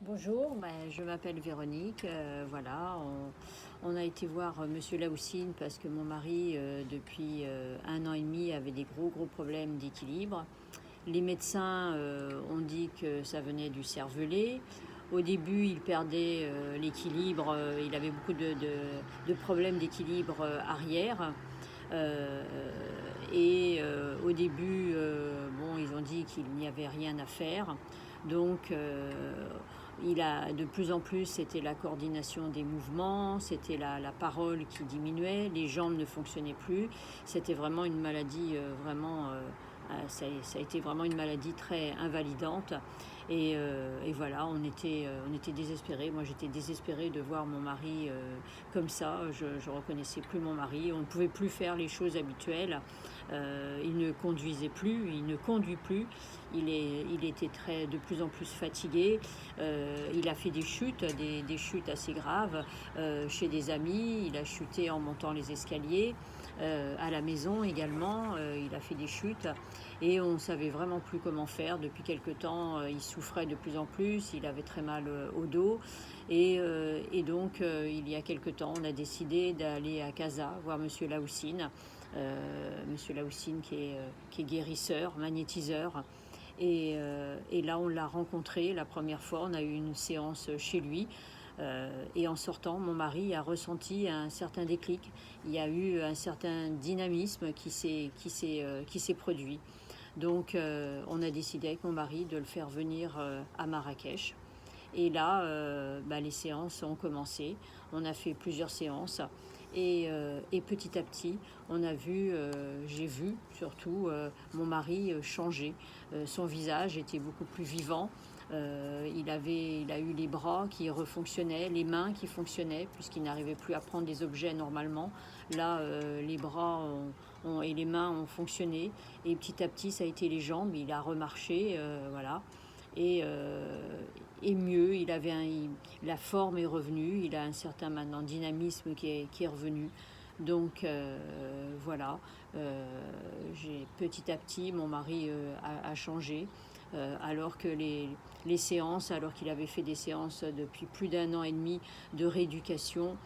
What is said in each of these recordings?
Bonjour, je m'appelle Véronique. Voilà, on a été voir Monsieur Laoussine parce que mon mari, depuis 1 an et demi, avait des gros problèmes d'équilibre. Les médecins ont dit que ça venait du cervelet. Au début, il perdait l'équilibre, il avait beaucoup de problèmes d'équilibre arrière. Euh, Au début, bon, ils ont dit qu'il n'y avait rien à faire. Donc, de plus en plus, c'était la coordination des mouvements, c'était la parole qui diminuait, les jambes ne fonctionnaient plus. C'était vraiment une maladie, ça a été vraiment une maladie très invalidante. Et voilà, on était désespérés. Moi, j'étais désespérée de voir mon mari comme ça. Je ne reconnaissais plus mon mari. On ne pouvait plus faire les choses habituelles. Il ne conduisait plus, il ne conduit plus. Il était de plus en plus fatigué. Il a fait des chutes, des chutes assez graves chez des amis. Il a chuté en montant les escaliers. À la maison également, il a fait des chutes et on ne savait vraiment plus comment faire. Depuis quelque temps, il souffrait de plus en plus, il avait très mal au dos donc il y a quelque temps, on a décidé d'aller à Casa voir Monsieur Laoussine, Monsieur Laoussine qui est guérisseur, magnétiseur. Et là, on l'a rencontré la première fois, on a eu une séance chez lui. Et en sortant, mon mari a ressenti un certain déclic. Il y a eu un certain dynamisme qui s'est produit. Donc, on a décidé avec mon mari de le faire venir à Marrakech. Et là, les séances ont commencé. On a fait plusieurs séances. Et petit à petit, j'ai vu surtout mon mari changer. Son visage était beaucoup plus vivant. Il a eu les bras qui refonctionnaient, les mains qui fonctionnaient, puisqu'il n'arrivait plus à prendre des objets normalement. Là, les bras et les mains ont fonctionné. Et petit à petit, ça a été les jambes. Il a remarché, voilà. Et, euh, et mieux, la forme est revenue. Il a un certain maintenant dynamisme qui est revenu. Donc voilà, petit à petit, mon mari a changé. Alors que alors qu'il avait fait des séances depuis plus d'1 an et demi de rééducation,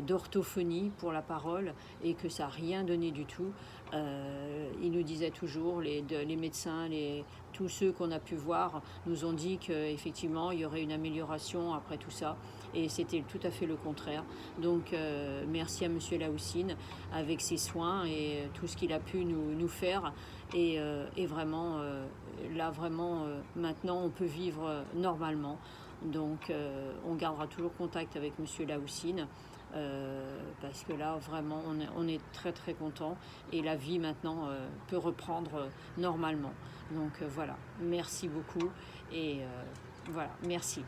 d'orthophonie pour la parole, et que ça n'a rien donné du tout. Il nous disait toujours, les médecins, tous ceux qu'on a pu voir nous ont dit qu'effectivement il y aurait une amélioration après tout ça, et c'était tout à fait le contraire. Donc merci à Monsieur Laoussine avec ses soins et tout ce qu'il a pu nous faire. Et vraiment, là vraiment, maintenant on peut vivre normalement. Donc on gardera toujours contact avec Monsieur Laoussine. Parce que là vraiment on est très content, et la vie maintenant peut reprendre normalement. Donc voilà, merci beaucoup, et voilà, merci.